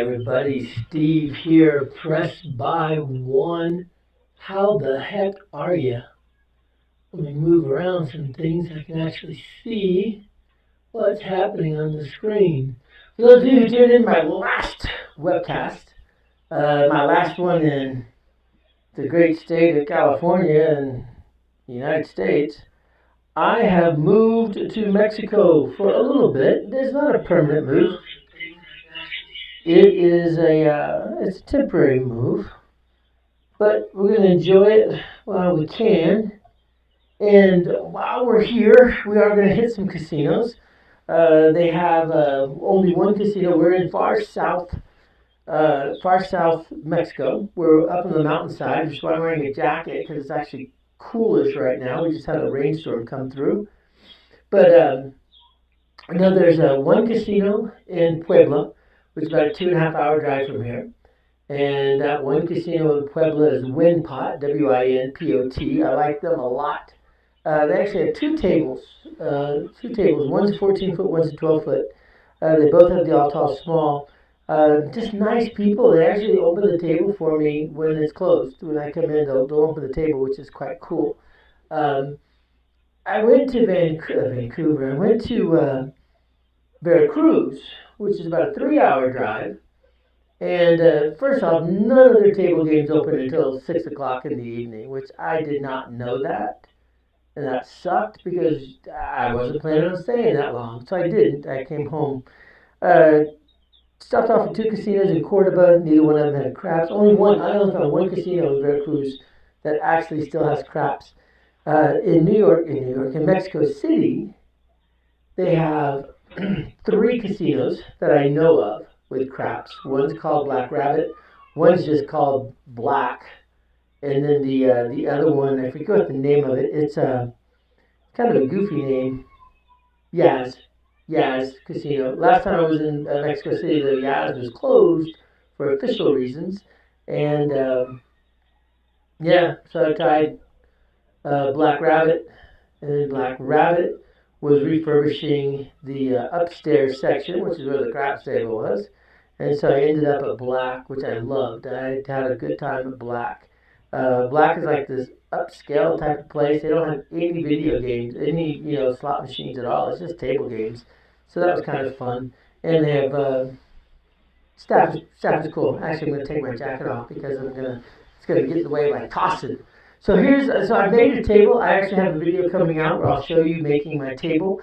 everybody, Steve here. Press by one. How the heck are you? Let me move around some things. I can actually see what's happening on the screen. For those of you who tuned in my last webcast, my last one in the great state of California and the United States, I have moved to Mexico for a little bit. It's not a permanent move. It's a temporary move, but we're going to enjoy it while we can. And while we're here, we are going to hit some casinos. They have only one casino. We're in far south Mexico. We're up on the mountainside, which is why I'm wearing a jacket because it's actually coolish right now. We just had a rainstorm come through. But no, there's one casino in Puebla, which is about a 2.5 hour drive from here. And that one casino in Puebla is Winpot, Winpot. I like them a lot. They actually have two tables. One's a 14-foot, one's a 12-foot. They both have the all tall small. Just nice people. They actually open the table for me when it's closed. When I come in, they'll open the table, which is quite cool. I went to Vancouver. I went to Veracruz, which is about a 3-hour drive. And first off, none of their table games open until 6 o'clock in the evening, which I did not know that. And that sucked because I wasn't planning on staying that long. So I didn't. I came home. Stopped off at two casinos in Cordoba. Neither one of them had craps. I only found one casino in Veracruz that actually still has craps. In Mexico City, they have 3 casinos that I know of with craps. One's called Black Rabbit. One's just called Black. And then the other one, I forget the name of it. It's kind of a goofy name. Yaz Casino. Last time I was in Mexico City, the Yaz was closed for official reasons. And so I tried Black Rabbit. And then Black Rabbit was refurbishing the upstairs section, which is where the craps table was. And so I ended up at Black, which I loved. I had a good time at Black. Black is like this upscale type of place. They don't have any video games, any slot machines at all. It's just table games. So that was kind of fun. And they have staff is cool. Actually, I'm gonna take my jacket off because it's gonna get in the way of my tossing. So I made a table. I actually have a video coming out where I'll show you making my table.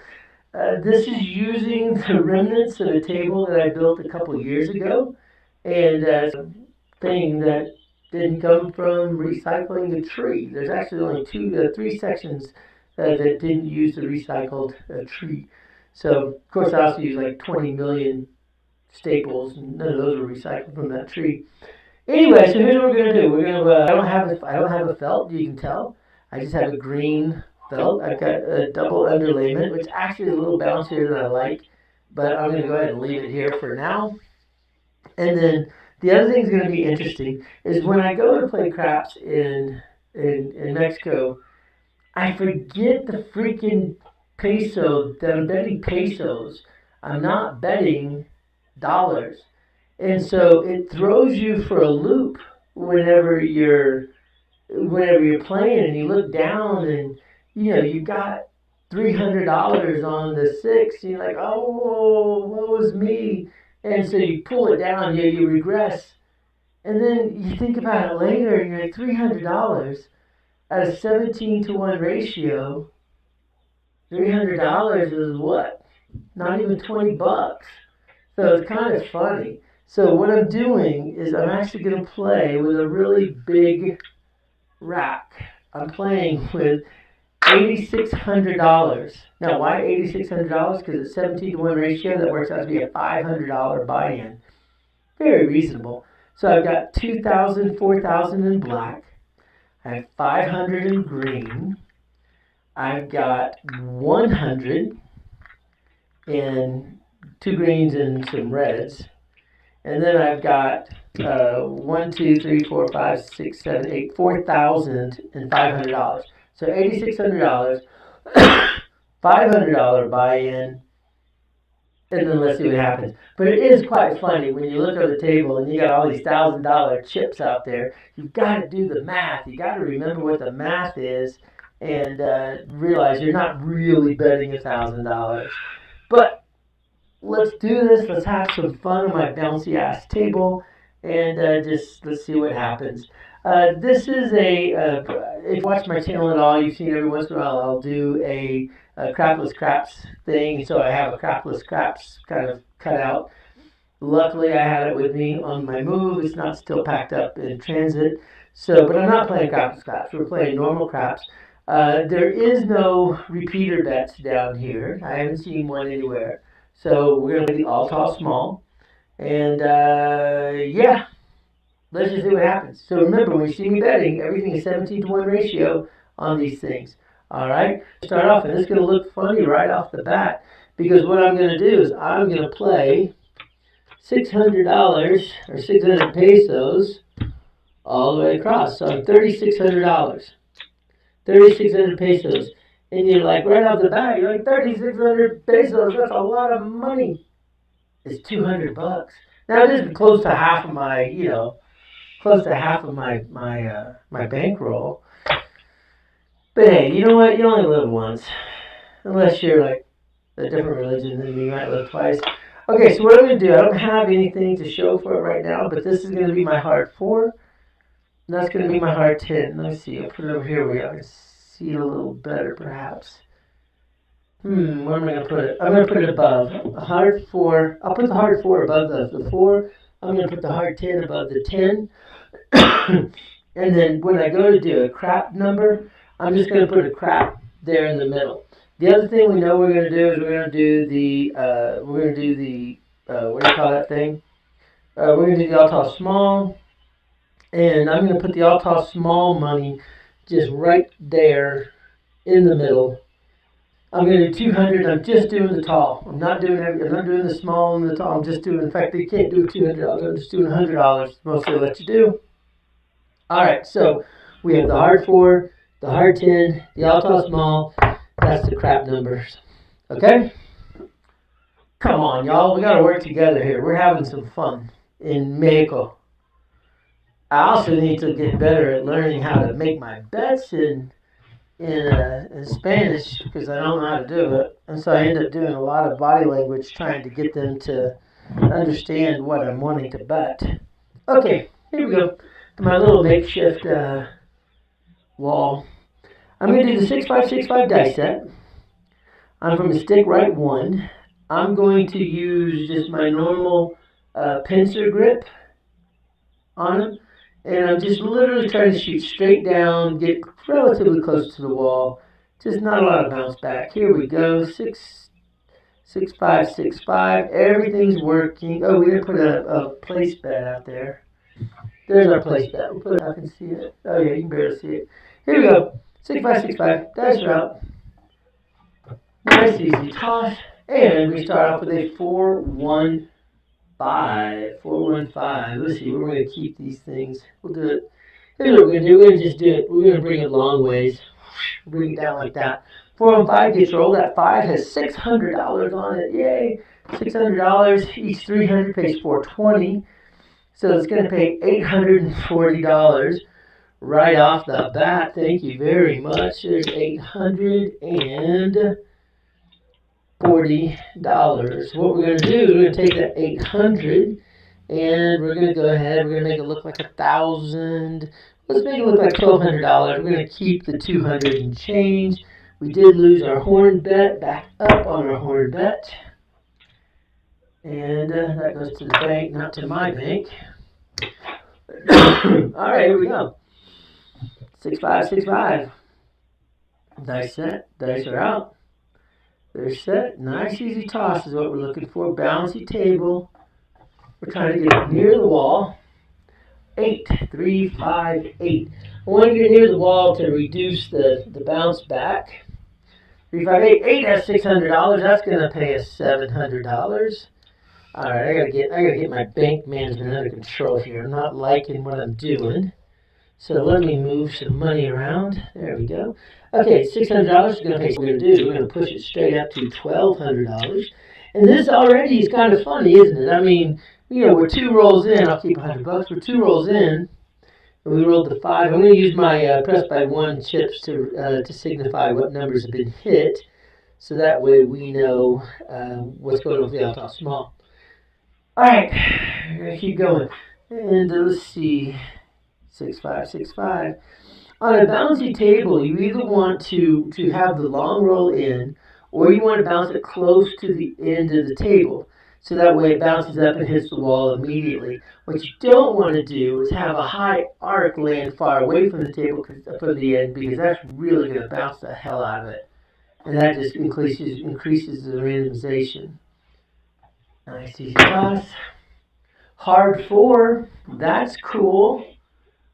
This is using the remnants of a table that I built a couple years ago, and thing that didn't come from recycling the tree. There's actually only 3 sections that didn't use the recycled tree. So of course I also used like 20 million staples, and none of those were recycled from that tree. Anyway, so here's what we're gonna do. I don't have a felt. You can tell. I just have a green felt. I've got a double underlayment, which actually is a little bouncier than I like, but I'm gonna go ahead and leave it here for now. And then the other thing that's going to be interesting is when I go to play craps in Mexico, I forget the freaking peso, that I'm betting pesos. I'm not betting dollars. And so it throws you for a loop whenever you're playing and you look down and you've got $300 on the 6, and you're like, oh, what was me? And so you pull it down, you regress. And then you think about it later, and you're like, $300 at a 17-to-1 ratio. $300 is what? Not even $20. So it's kind of funny. So what I'm doing is I'm actually going to play with a really big rack. I'm playing with $8,600. Now, why $8,600? Because it's 17-to-1 ratio. That works out to be a $500 buy-in. Very reasonable. So I've got 2,000, 4,000 in black. I have 500 in green. I've got 100 in 2 greens and some reds. And then I've got 1, 2, 3, 4, 5, 6, 7, 8, $4,500. So $8,600, $500 buy-in, and then let's see what happens. But it is quite funny when you look at the table and you got all these $1,000 chips out there. You've got to do the math. You got to remember what the math is and realize you're not really betting $1,000. But let's do this. Let's have some fun on my bouncy ass table, and just let's see what happens. This is if you watch my channel at all, you've seen every once in a while I'll do a crapless craps thing. So I have a crapless craps kind of cut out. Luckily, I had it with me on my move. It's not still packed up in transit. So, but I'm not playing crapless craps. We're playing normal craps. There is no repeater bets down here. I haven't seen one anywhere. So we're going to play the all tall small. And yeah, let's just see what happens. So remember, when you see me betting, everything is 17-to-1 ratio on these things. All right? Start off, and it's going to look funny right off the bat. Because what I'm going to do is I'm going to play $600 or 600 pesos all the way across. So I'm $3,600. 3,600 pesos. And you're like, right off the bat, you're like, 3,600 pesos, that's a lot of money. It's $200. Now it is close to half of my, my bankroll. But hey, you know what? You only live once. Unless you're like a different religion, then you might live twice. Okay, so what I'm going to do, I don't have anything to show for it right now, but this is going to be my hard 4. And that's going to be my hard 10. Let's see, I'll put it over here where I can see it a little better, perhaps. Where am I going to put it? I'm going to put it above. A hard 4. I'll put the hard 4 above the 4. I'm going to put the hard 10 above the 10. And then when I go to do a crap number, I'm just going to put a crap there in the middle. The other thing we know we're going to do is we're going to do the what do you call that thing? We're going to do the all tall small, and I'm going to put the all tall small money just right there in the middle. I'm going to do 200. I'm just doing the tall. I'm not doing the small and the tall. I'm just doing. In fact, they can't do $200. I'm just doing $100. Most they'll let you do. All right. So we have the hard 4, the hard 10, the all tall small. That's the crap numbers. Okay? Come on, y'all. We got to work together here. We're having some fun in Mexico. I also need to get better at learning how to make my bets in Spanish because I don't know how to do it. And so I end up doing a lot of body language trying to get them to understand what I'm wanting to bet. Okay, here we go. To my little makeshift wall. I'm going to do the 6-5-6-5 dice set. I'm from a stick right 1. I'm going to use just my normal pincer grip on them. And I'm just literally trying to shoot straight down, get relatively close to the wall. Just not a lot of bounce back. Here we go. 6-5-6-5. Everything's working. Oh, we didn't put a place bet out there. There's our place bet. We'll put it, I can see it. Oh, yeah, you can barely see it. Here we go. 6-5-6-5. Dice route. Nice, easy toss. And we start off with a 4-1-5. 4-1-5. Let's see, we're going to keep these things. We'll do it. Here's what we're going to do. We're going to just do it. We're going to bring it long ways. Bring it down like that. 4-1-5 gets rolled. That 5 has $600 on it. Yay. $600. Each 300 pays $420. So it's going to pay $840 right off the bat. Thank you very much. There's $840. What we're going to do is we're going to take that 800 and we're going to go ahead. We're going to make it look like 1,000. Let's make it look like $1,200. We're going to keep the 200 and change. We did lose our horn bet. Back up on our horn bet. And that goes to the bank, not to my bank. All right, here we go. 6-5-6-5. Dice set. Dice are out. They're set. Nice easy toss is what we're looking for. Bouncy table. We're trying to get it near the wall. 8, 3, 5, 8. I want to get near the wall to reduce the bounce back. 3, 5, 8. 8 has $600. That's going to pay us $700. All right, I gotta get my bank management under control here. I'm not liking what I'm doing. So let me move some money around. There we go. Okay, $600 is going to pay. What we're going to do is we're going to push it straight up to $1,200. And this already is kind of funny, isn't it? I mean, we're 2 rolls in. I'll keep $100. We're 2 rolls in, and we rolled the 5. I'm going to use my press by 1 chips to signify what numbers have been hit, so that way we know what's going on with the all small. All right, we're going to keep going. And let's see, 6, 5, 6, 5. On a bouncy table, you either want to have the long roll in, or you want to bounce it close to the end of the table, so that way it bounces up and hits the wall immediately. What you don't want to do is have a high arc land far away from the table, from the end, because that's really going to bounce the hell out of it, and that just increases the randomization. Nice easy toss. Hard 4. That's cool.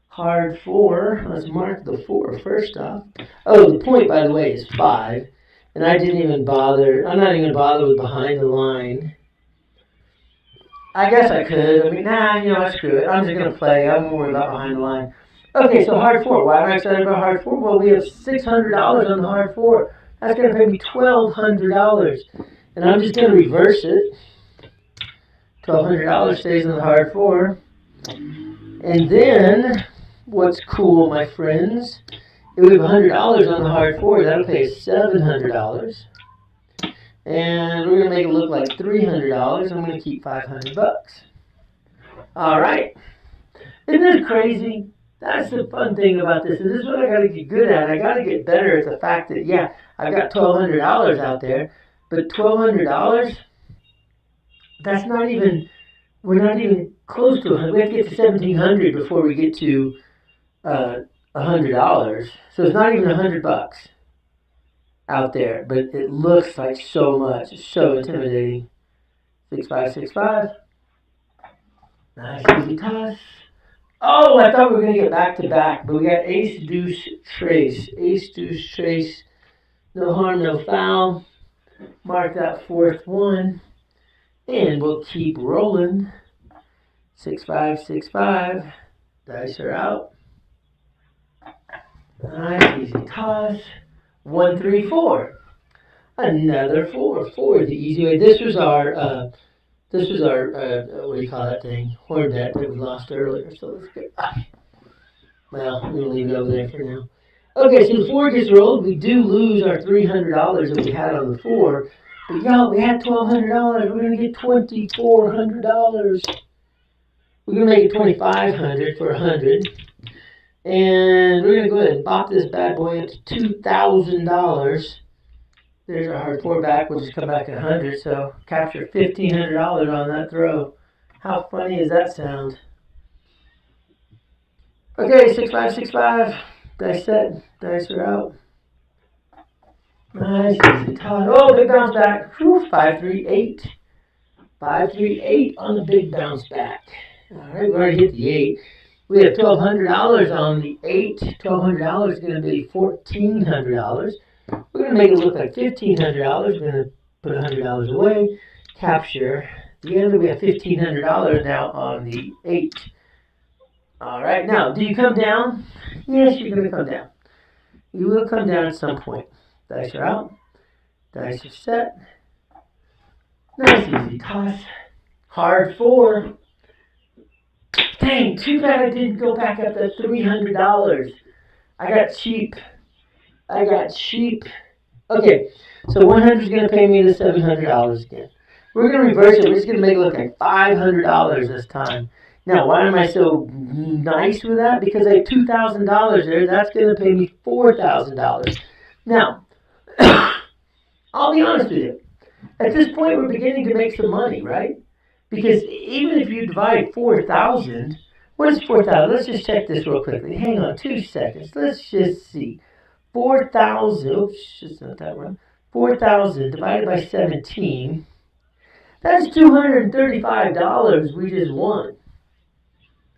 Hard 4. Let's mark the 4 first off. Oh, the point, by the way, is 5. And I didn't even bother. I'm not even going to bother with behind the line. I guess I could. I mean, nah, screw it. I'm just going to play. I won't worry about behind the line. Okay, so hard 4. Why am I excited about hard 4? Well, we have $600 on the hard 4. That's going to pay me $1,200. And I'm just going to reverse it. $1,200 stays in the hard 4. And then, what's cool, my friends, if we have $100 on the hard 4, that'll pay us $700. And we're going to make it look like $300. I'm going to keep $500. All right. Isn't this crazy? That's the fun thing about this. And this is what I got to get good at. I got to get better at the fact that, yeah, I've got $1,200 out there, but $1,200, that's not even, we're not even close to it. We have to get to $1,700 before we get to $100. So it's not even $100 out there, but it looks like so much. It's so intimidating. 6, 5, 6, 5. Nice easy toss. Oh, I thought we were going to get back to back, but we got ace, deuce, trace. Ace, deuce, trace. No harm, no foul. Mark that 4th one. And we'll keep rolling. 6, 5, 6, 5. Dice are out. Nice easy toss. 1, 3, 4. Another 4. 4, the easy way. This was our what do you call that thing? Horn debt that we lost earlier. So let's get. Well, we're gonna leave it over there for now. Okay, so the 4 gets rolled. We do lose our $300 that we had on the 4, but y'all, we had $1,200. We're gonna get $2,400. We're gonna make it $2,500 for 100. And we're going to go ahead and bop this bad boy up to $2,000. There's our hard 4 back. We'll just come back at 100. So capture $1,500 on that throw. How funny does that sound? Okay, 6, 5, 6, 5. Dice set. Dice are out. Nice, easy toss. Oh, big bounce back. Whew, 5, 3, 8. 5, 3, 8 on the big bounce back. All right, we already hit the 8. We have $1,200 on the 8. $1,200 is going to be $1,400. We're going to make it look like $1,500. We're going to put $100 away. Capture the end. We have $1,500 now on the 8. All right. Now, do you come down? Yes, you're going to come down. You will come down at some point. Dice are out. Dice are set. Nice easy toss. Hard 4. Dang, too bad I didn't go back up to $300. I got cheap. Okay, so 100 is going to pay me the $700 again. We're going to reverse it. We're just going to make it look like $500 this time. Now, why am I so nice with that? Because I have $2,000 there. That's going to pay me $4,000. Now, I'll be honest with you. At this point, we're beginning to make some money, right? Because even if you divide 4,000, what is 4,000? Let's just check this real quickly. Hang on 2 seconds. Let's just see. 4,000, oops, it's not that one. 4,000 divided by 17, that's $235 we just won.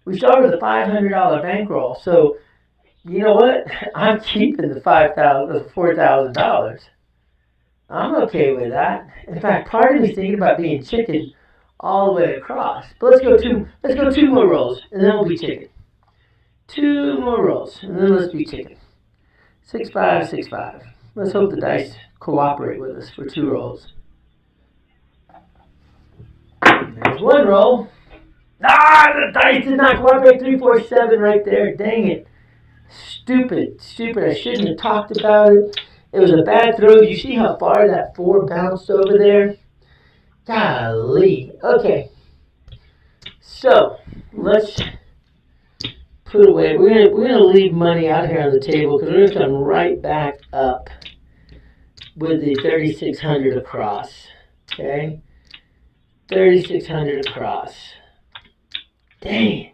We started with a $500 bankroll, so you know what? I'm keeping the $4,000. I'm okay with that. In fact, part of me's thinking about being chicken all the way across. But let's go 2 more rolls, and then we'll be chicken. 2 more rolls, and then let's be chicken. 6, 5, 6, 5. Let's hope the dice cooperate with us for 2 rolls. There's one roll. The dice did not cooperate. 3, 4, 7 right there. Dang it. Stupid. I shouldn't have talked about it. It was a bad throw. You see how far that 4 bounced over there? Golly. Okay. So, let's put away. We're gonna leave money out here on the table because we're gonna come right back up with the 3,600 across. Okay, 3,600 across. Dang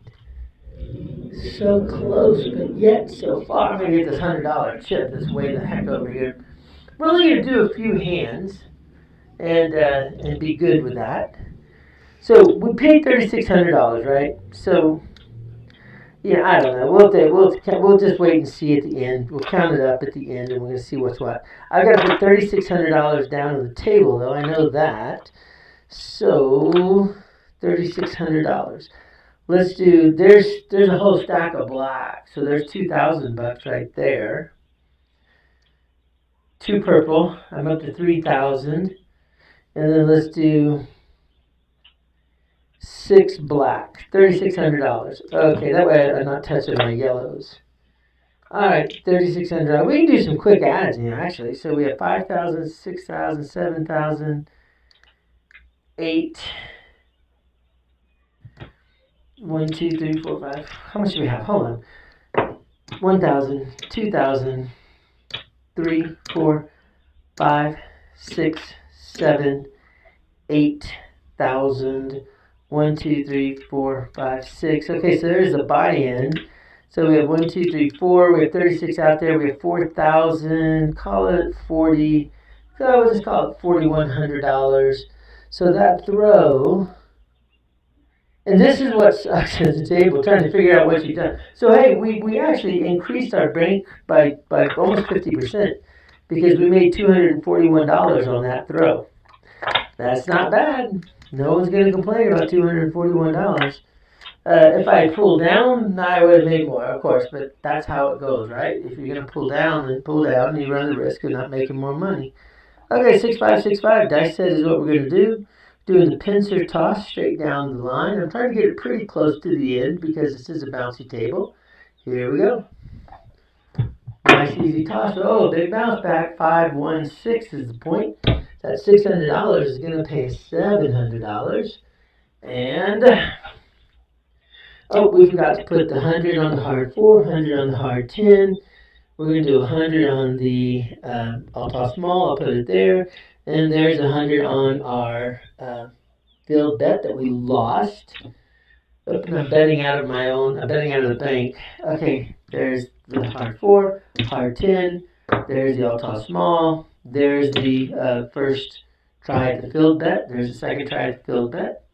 it, so close, but yet so far. I'm gonna get this $100 chip that's way the heck over here. We're only gonna do a few hands and be good with that. So we paid $3,600, right? So. Yeah, I don't know. We'll just wait and see at the end. We'll count it up at the end, and we're gonna see what's what. I've got to put $3,600 down on the table, though. I know that. So $3,600. Let's do. There's a whole stack of black. So there's $2,000 right there. 2 purple. I'm up to 3,000, and then let's do 6 black, $3,600. Okay, that way I'm not touching my yellows. All right, $3,600. We can do some quick adds here, actually. So we have 5,000, 6,000, 7,000, 8. 1, 2, 3, 4, 5. How much do we have? Hold on. 1,000, 2,000, 3, 4, 5, 6, 7, 8,000. 1, 2, 3, 4, 5, 6. Okay, so there's the buy-in. So we have 1, 2, 3, 4. We have 36 out there. We have 4,000. Call it 40. So I would just call it $4,100. So that throw. And this is what sucks at the table, trying to figure out what you've done. So hey, we actually increased our bank by almost 50% because we made $241 on that throw. That's not bad. No one's going to complain about $241. If I pulled down, I would have made more, of course, but that's how it goes, right? If you're going to pull down, then pull down, and you run the risk of not making more money. Okay, 6-5-6-5. Dice set is what we're going to do. Doing the pincer toss straight down the line. I'm trying to get it pretty close to the end because this is a bouncy table. Here we go. Nice easy toss. Oh, big bounce back. 5-1-6 is the point. That $600 is going to pay $700. And, we forgot to put the 100 on the hard 4, 100 on the hard 10. We're going to do 100 on the I'll toss small. I'll put it there. And there's 100 on our field bet that we lost. I'm betting out of my own. I'm betting out of the bank. Okay, there's the hard 4, hard 10. There's the I'll toss small. There's the first try at the field bet. There's the second try at the field bet.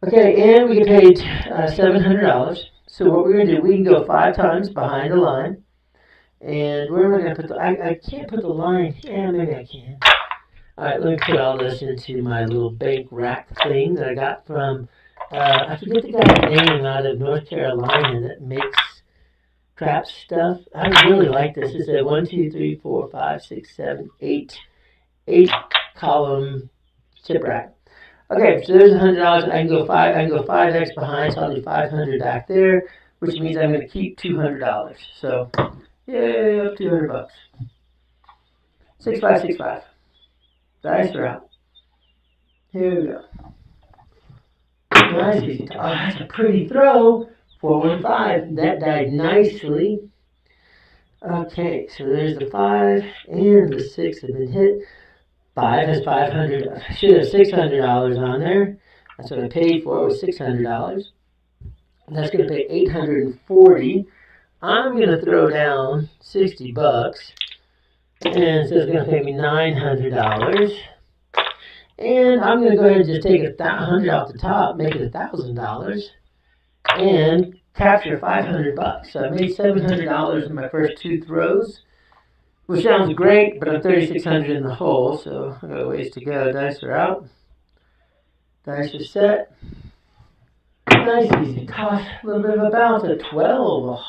Okay, and we get paid $700. So what we're going to do, we can go 5 times behind the line. And where am I going to put the... I can't put the line... Yeah, maybe I can. Alright, let me put all this into my little bank rack thing that I got from... I forget the guy's name out of North Carolina that makes crap stuff. I really like this. It's a 1, 2, 3, 4, 5, 6, 7, 8 column chip rack. Okay, so there's $100. I can go 5x behind, so I'll do 500 back there, which means I'm going to keep $200. So, yay, up $200. 6-5-6-5. Dice are out. Here we go. Nice easy. Oh, that's a pretty throw. 4-1-5. That died nicely. Okay, so there's the 5 and the 6 have been hit. 5 has 500. Should have $600 on there. That's what I paid for. It was $600. That's going to pay $840. I'm going to throw down $60, and so it's going to pay me $900. And I'm going to go ahead and just take $100 off the top, make it $1,000, and capture $500. So I made $700 in my first 2 throws. Which sounds great, but I'm 3,600 in the hole, so I got a ways to go. Dice are out. Dice are set. Nice easy toss. A little bit of a bounce. A 12. A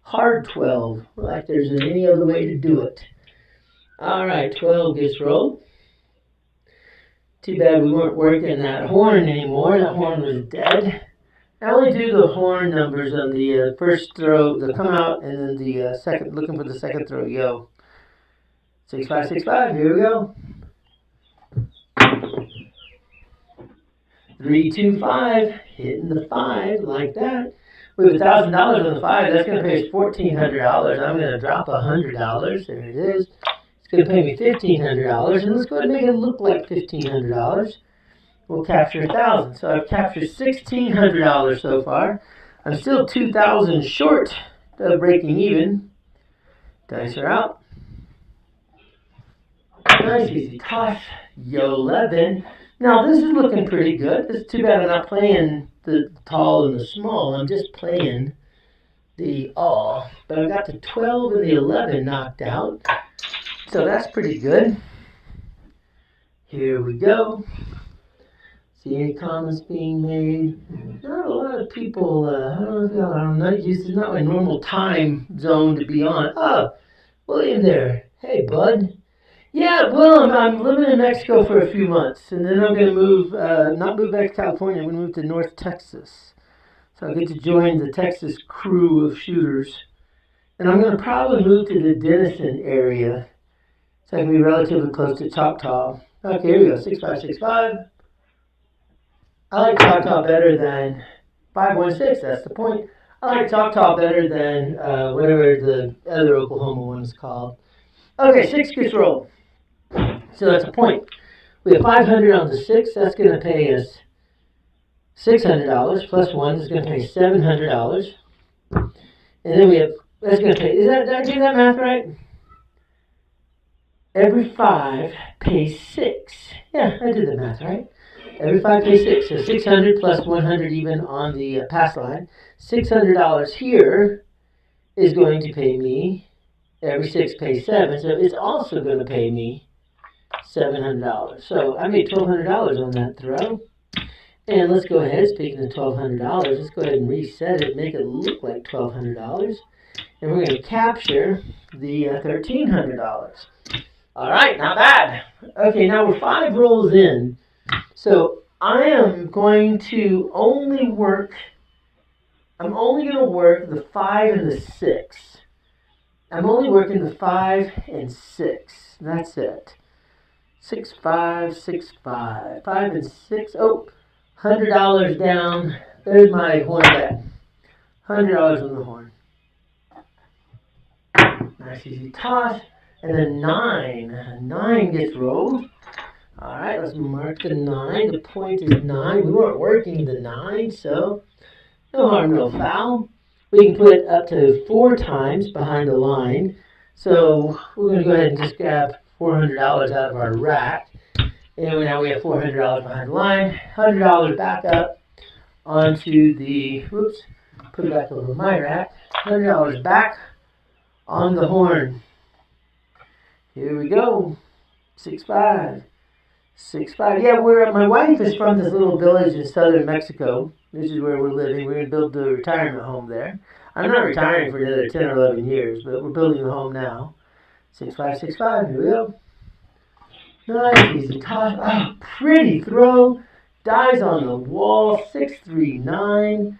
hard 12. Like there's any other way to do it. Alright, 12 gets rolled. Too bad we weren't working that horn anymore. That horn was dead. I only do the horn numbers on the first throw, the come out, and then the second, looking for the second throw, yo. 6565, here we go. 325, hitting the 5 like that. We have $1,000 on the 5. That's going to pay us $1,400. I'm going to drop $100. There it is. It's going to pay me $1,500, and let's go ahead and make it look like $1,500. We'll capture 1,000. So I've captured $1,600 so far. I'm still 2,000 short of breaking even. Dice are out. Nice easy toss. Yo 11. Now this is looking pretty good. It's too bad I'm not playing the tall and the small. I'm just playing the all. But I got the 12 and the 11 knocked out. So that's pretty good. Here we go. See any comments being made? Not a lot of people, I don't know if y'all are not used, it's not my normal time zone to be on. Oh, William there. Hey, bud. Yeah, well, I'm living in Mexico for a few months, and then I'm going to move, not move back to California, I'm going to move to North Texas. So I'll get to join the Texas crew of shooters. And I'm going to probably move to the Denison area, so I can be relatively close to Choctaw. Okay, here we go, 6565. I like Choctaw better than 516, that's the point. I like Choctaw better than whatever the other Oklahoma one is called. Okay, 6 gets rolled. So that's a point. We have 500 on the 6, that's going to pay us $600, plus 1 is going to pay $700. And then we have, that's going to pay, did I do that math right? Every 5 pays 6. Yeah, I did the math right. Every 5 pays 6. So 600 plus 100 even on the pass line. $600 here is going to pay me, every 6 pays 7. So it's also going to pay me $700. So I made $1,200 on that throw. And let's go ahead, speaking of $1,200, let's go ahead and reset it, make it look like $1,200. And we're going to capture the $1,300. All right, not bad. Okay, now we're 5 rolls in. So I am going to only work, I'm only going to work the 5 and the 6. I'm only working the 5 and 6. That's it. 6, 5, 6, 5. 5 and 6. Oh, $100 down. There's my horn bet. $100 on the horn. Nice easy toss. And then 9. 9 gets rolled. Alright, let's mark the 9. The point is 9. We weren't working the 9, so no harm, no foul. We can put up to 4 times behind the line. So we're going to go ahead and just grab $400 out of our rack. And now we have $400 behind the line. $100 back up onto the, whoops, put it back over my rack. $100 back on the horn. Here we go. 6, 5. 6, 5. Yeah, my wife is from this little village in southern Mexico. This is where we're living. We're going to build the retirement home there. I'm not retiring for another 10 or 11 years, but we're building a home now. 6, 5, 6, 5. Here we go. Nice, easy toss. Oh, pretty throw. Dies on the wall. 6, 3, 9.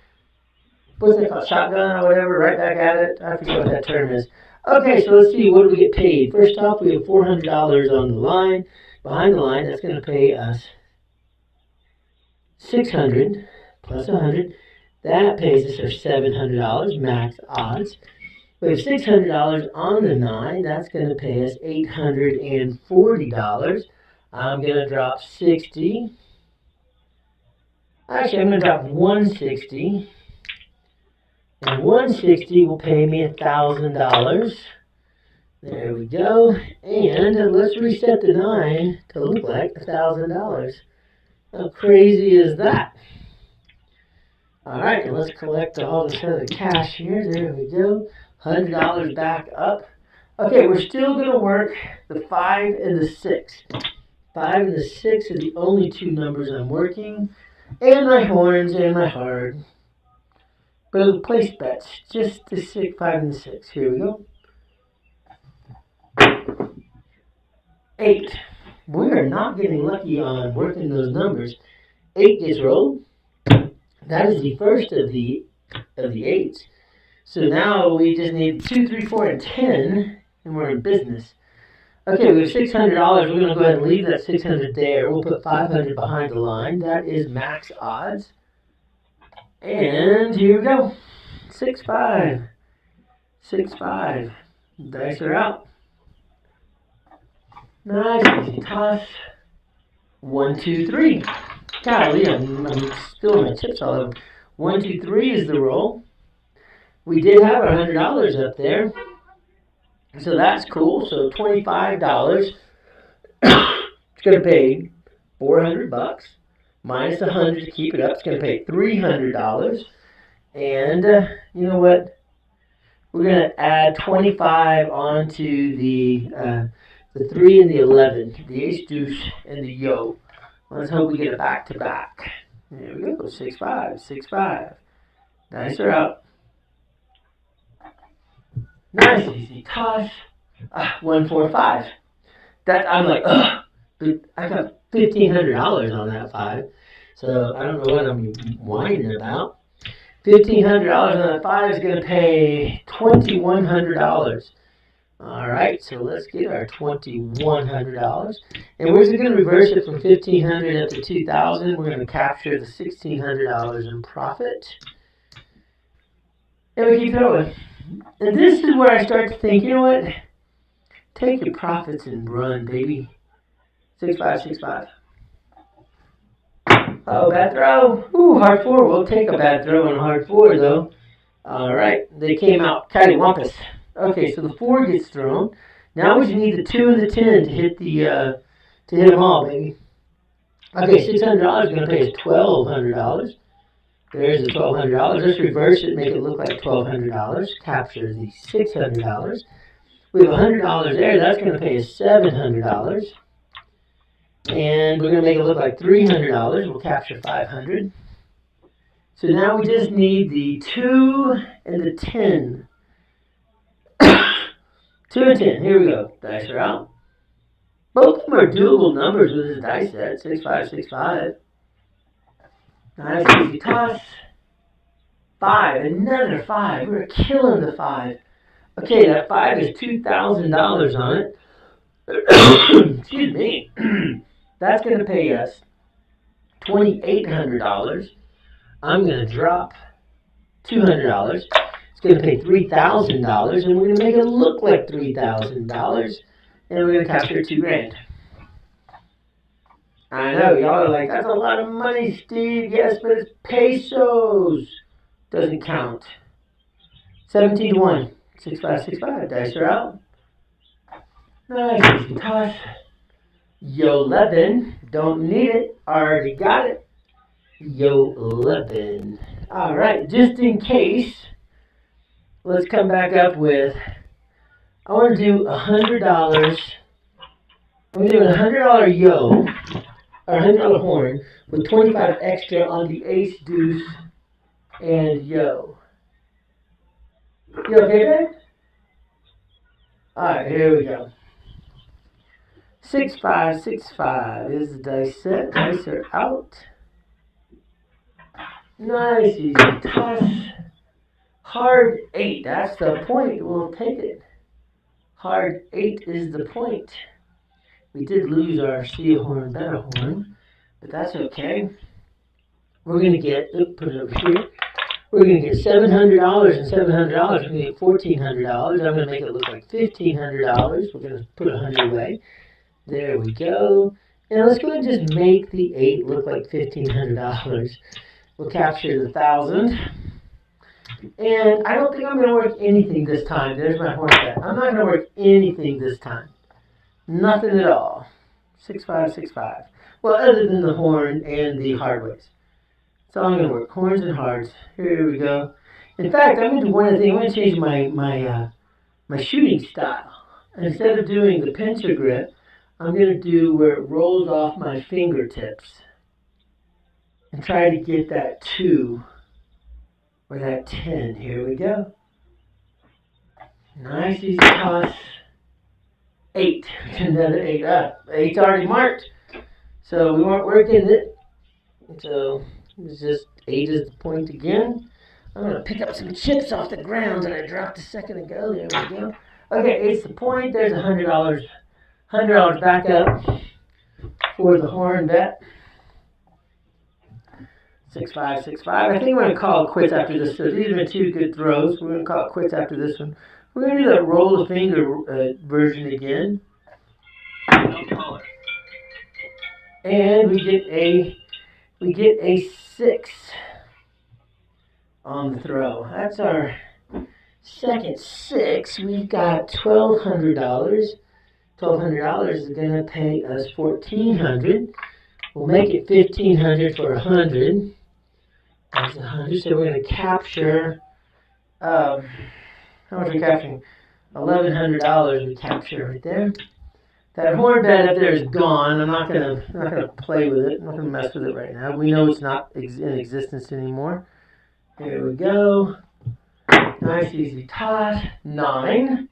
What's that called? Shotgun or whatever. Right back at it. I forget what that term is. Okay, so let's see. What do we get paid? First off, we have $400 on the line. Behind the line, that's going to pay us $600 plus 100. That pays us our $700 max odds. We have $600 on the 9. That's going to pay us $840. I'm going to drop 60. Actually, I'm going to drop 160. And 160 will pay me $1,000. There we go. And let's reset the 9 to look like $1,000. How crazy is that? Alright, let's collect all this other cash here. There we go. $100 back up. Okay, we're still going to work the 5 and the 6. 5 and the 6 are the only 2 numbers I'm working. And my horns and my heart. But it'll place bets. Just the 6, 5 and the 6. Here we go. 8. we are not getting lucky on working those numbers. 8 gets rolled. That is the first of the 8s. So now we just need 2, 3, 4, and 10, and we're in business. Okay, we have $600. We're going to go ahead and leave that 600 there. We'll put 500 behind the line. That is max odds. And here we go. 6, 5. 6, 5. Dice are out. Nice, easy toss. 1, 2, 3. Golly, I'm spilling my chips all over. 1, 2, 3 is the roll. We did have our $100 up there. So that's cool. So $25. It's going to pay $400 minus 100 to keep it up. It's going to pay $300. And you know what? We're going to add 25 onto the 3 and the 11, the ace deuce and the yo. Let's hope we get it back to back. There we go. 6, 5, 6, 5. Dice are out. Nice easy toss. 1, 4, 5. That I'm like, ugh. But I got $1,500 on that 5. So I don't know what I'm whining about. $1,500 on that 5 is going to pay $2,100. All right, so let's get our $2,100. And we're just going to reverse it from $1,500 up to $2,000. We're going to capture the $1,600 in profit. And we keep throwing. And this is where I start to think, you know what? Take your profits and run, baby. 6, 5, 6, 5. Oh, bad throw. Ooh, hard 4. We'll take a bad throw on hard 4, though. All right, they came out cattywampus. Okay, so the 4 gets thrown. Now we just need the 2 and the 10 to hit to hit them all, baby. Okay, $600 is going to pay us $1,200. There's the $1,200. Let's reverse it, make it look like $1,200. Capture the $600. We have $100 there. That's going to pay us $700. And we're going to make it look like $300. We'll capture $500. So now we just need the 2 and the 10. 2 and 10. Here we go. Dice are out. Both of them are doable numbers with this dice set. 6, 5, 6, 5. Nice easy toss. 5. Another 5. We're killing the 5. Okay, that 5 is $2,000 on it. Excuse me. That's going to pay us $2,800. I'm going to drop $200. It's going to pay $3,000, and we're going to make it look like $3,000, and we're going to capture $2,000. I know, y'all are like, that's a lot of money, Steve. Yes, but it's pesos. Doesn't count. 17 to 1. 6, 5, 6, 5. Dice are out. Nice, easy toss. Yo, 11. Don't need it. Already got it. Yo, 11. All right, just in case, let's come back up with, I want to do $100. I'm going to do a $100 yo, or $100 horn, with 25 extra on the ace, deuce, and yo. You okay, babe? All right, here we go. 6, 5, 6, 5 is the dice set. Dice are out. Nice, easy toss. Hard 8. That's the point. We'll take it. Hard 8 is the point. We did lose our C horn, better horn, but that's okay. We're going to get, put it over here. We're going to get $700 and $700. We're going to get $1,400. I'm going to make it look like $1,500. We're going to put 100 away. There we go. And let's go ahead and just make the 8 look like $1,500. We'll capture the 1,000. And I don't think I'm going to work anything this time. There's my horn bet. I'm not going to work anything this time. Nothing at all. 6, 5, 6, 5. Well, other than the horn and the hardways. So I'm going to work horns and hearts. Here we go. In fact, I'm going to do one other thing. I'm going to change my shooting style. Instead of doing the pincer grip, I'm going to do where it rolls off my fingertips. And try to get that 2 or that 10. Here we go. Nice easy toss. 8. Another 8. Eight's already marked. So we weren't working it. So it's just 8 is the point again. I'm going to pick up some chips off the ground that I dropped a second ago. There we go. Okay, 8's the point. There's $100. $100 back up for the horn bet. 6-5, 6-5. I think we're going to call it quits after this. So these have been 2 good throws. We're going to call it quits after this one. We're going to do that roll the finger version again. And we get a 6 on the throw. That's our second 6. We've got $1,200. $1,200 is going to pay us $1,400. We'll make it $1,500 for 100. That's 100. So we're going to capture. How much are we capturing? $1,100 we capture right there. That horn bet up there is gone. I'm not gonna play with it. I'm not gonna mess with it right now. We know it's not in existence anymore. Here we go. Nice easy toss. 9.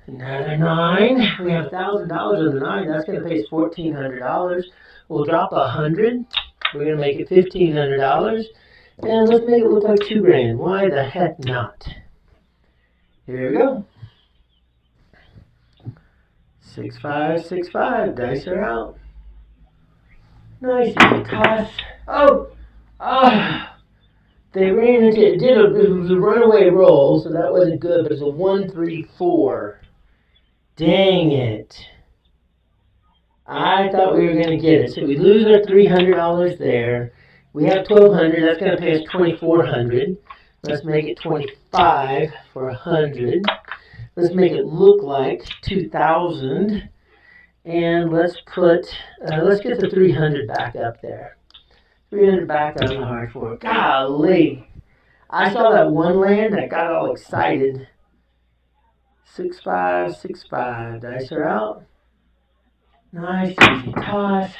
Another 9. We have $1,000 on the 9. That's gonna pay us $1,400. We'll drop 100. We're gonna make it $1,500. And let's make it look like $2,000. Why the heck not? Here we go. 6-5, 6-5. Dice are out. Nice easy toss. Oh! They ran into it. It was a runaway roll, so that wasn't good, but it's a 1-3-4. Dang it. I thought we were going to get it. So we lose our $300 there. We have $1,200. That's going to pay us $2,400. Let's make it 25 for 100. Let's make it look like 2,000, and let's get the 300 back up there. 300 back on the hard fork. Golly, I saw that one land, I got all excited. 6-5, 6-5. Dice are out. Nice easy toss.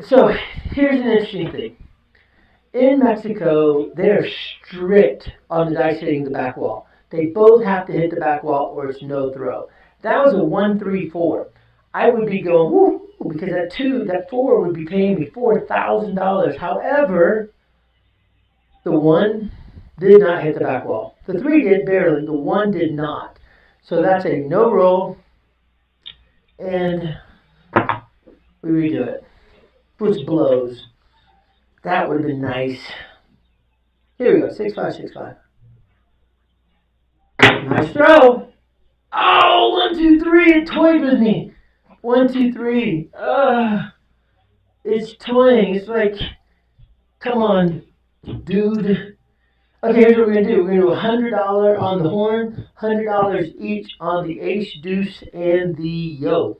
So here's an interesting thing. In Mexico, they're strict on the dice hitting the back wall. They both have to hit the back wall or it's no throw. That was a 1-3-4. I would be going, woo, because that 4 would be paying me $4,000. However, the 1 did not hit the back wall. The 3 did barely. The 1 did not. So that's a no roll. And we redo it. Which blows. That would have been nice. Here we go. 6-5, 6-5. Nice throw. Oh, 1, 2, 3. It toyed with me. 1, 2, 3. It's toying. It's like, come on, dude. Okay, here's what we're going to do. We're going to do $100 on the horn, $100 each on the ace, deuce, and the yo.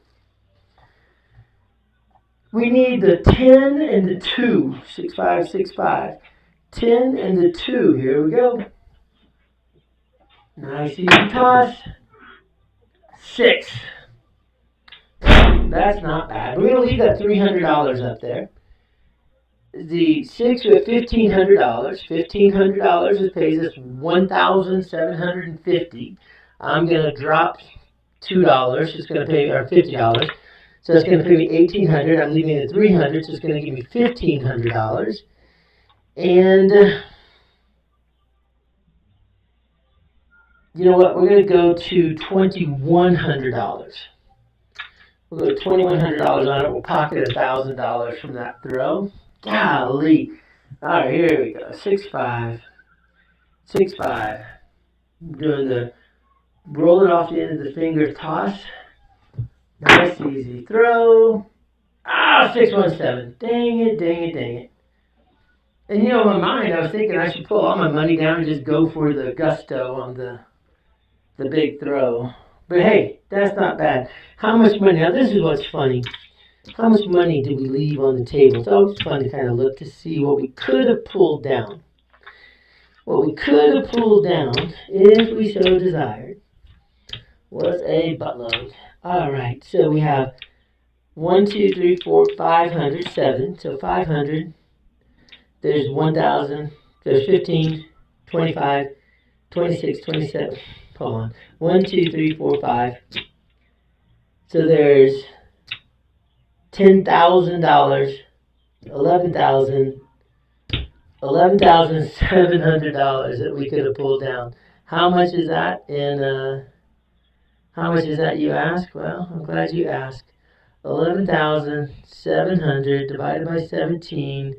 We need the 10 and the 2. 6-5, 6-5. 10 and the 2. Here we go. Nice easy toss. 6. That's not bad. We're going to leave that $300 up there. The 6 with $1,500. $1,500 pays us $1,750. I'm going to drop $2. It's going to pay or $50. So it's going to pay me $1,800. I'm leaving it at $300, so it's going to give me $1,500. And you know what? We're going to go to $2,100. We'll go to $2,100 on it. We'll pocket $1,000 from that throw. Golly. All right, here we go. 6-5. 6-5. Doing the roll it off the end of the finger toss. Nice easy throw. 6-1-7. Dang it, dang it, dang it. And you know, in my mind, I was thinking I should pull all my money down and just go for the gusto on the big throw. But hey, that's not bad. How much money? Now this is what's funny. How much money did we leave on the table? It's always fun to kind of look to see what we could have pulled down. What we could have pulled down, if we so desired, was a buttload. All right, so we have 1, 2, 3, 4, 500, 7. So 500. There's 1,000. There's 15, 25, 26, 27. hold on. 1, 2, 3, 4, 5. So there's $10,000, $11,700 that we could have pulled down. How much is that how much is that, you ask? Well, I'm glad you asked. 11,700 divided by 17.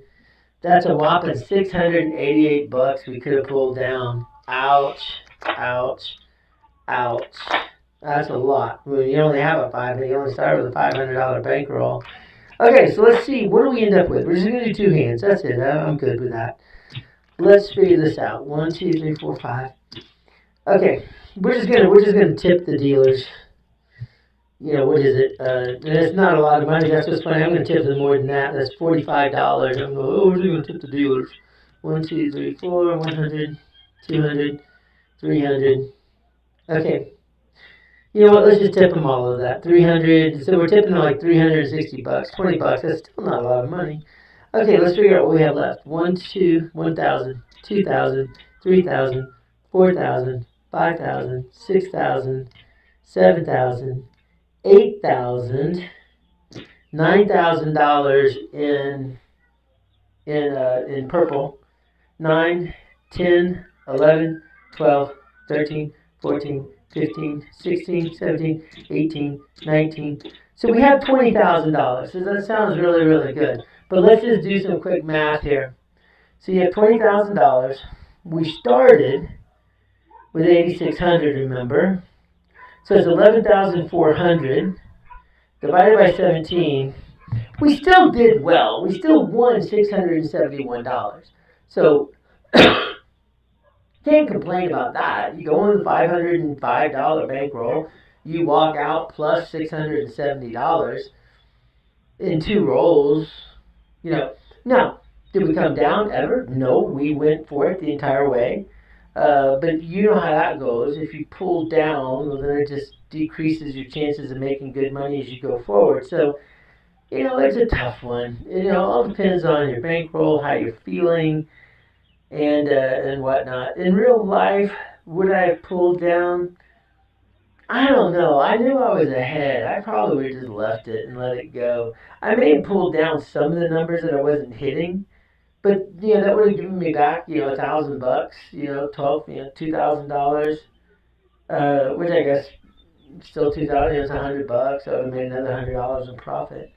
That's a whopping 688 bucks we could have pulled down. Ouch, ouch, ouch. That's a lot. Well, you only have a 5, you only start with a $500 bankroll. Okay, so let's see. What do we end up with? We're just going to do 2 hands. That's it. I'm good with that. Let's figure this out. 1, 2, 3, 4, 5. Okay, we're just gonna tip the dealers. What is it? And it's not a lot of money. That's what's funny. I'm gonna tip them more than that. That's $45. I'm going, oh, we're gonna tip the dealers. 1, 2, 3, 4, 100, 200, 300. Okay. You know what? Let's just tip them all of that. 300. So we're tipping them like 360 bucks, 20 bucks. That's still not a lot of money. Okay, let's figure out what we have left. 1, 2, 1,000, 2,000, 3,000, 4,000, 5,000, 6,000, 7,000, 8,000, $9,000 in purple. 9, 10, 11, 12, 13, 14, 15, 16, 17, 18, 19. So we have $20,000. So that sounds really, really good. But let's just do some quick math here. So you have $20,000. We started with 8,600, remember? So it's 11,400 divided by 17. We still did well. We still won $671. So can't complain about that. You go on the $505 bankroll, you walk out plus $670 in 2 rolls. Now, did we come down ever? No, we went for it the entire way. But you know how that goes. If you pull down, well, then it just decreases your chances of making good money as you go forward. So, it's a tough one. It all depends on your bankroll, how you're feeling, and whatnot. In real life, would I have pulled down? I don't know. I knew I was ahead. I probably would have just left it and let it go. I may have pulled down some of the numbers that I wasn't hitting, but that would have given me back $1,000, 12, $2,000, which I guess still 2,000. It's $100. I would have made another $100 in profit.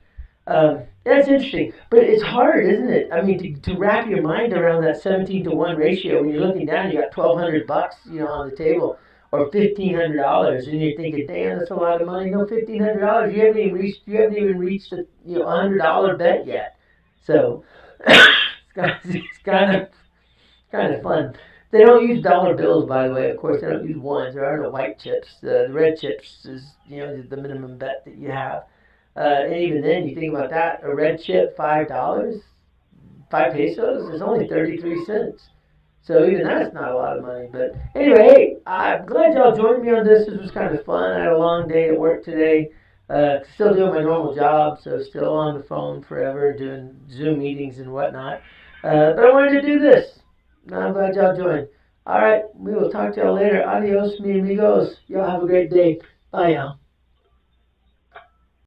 That's interesting, but it's hard, isn't it? I mean, to wrap your mind around that 17-to-1 ratio. When you're looking down, you got $1,200, on the table, or $1,500, and you're thinking, damn, that's a lot of money. No, $1,500. You haven't even reached the $100 bet yet. So it's kind of fun. They don't use dollar bills, by the way. Of course, they don't use ones. There are no white chips. The red chips is the minimum bet that you have. And even then, you think about that, a red chip, $5, 5 pesos is only 33 cents. So even that's not a lot of money. But anyway, hey, I'm glad y'all joined me on this. This was kind of fun. I had a long day at work today. Still doing my normal job, so still on the phone forever, doing Zoom meetings and whatnot. But I wanted to do this. I'm glad y'all joined. All right, we will talk to y'all later. Adios, mi amigos. Y'all have a great day. Bye, y'all.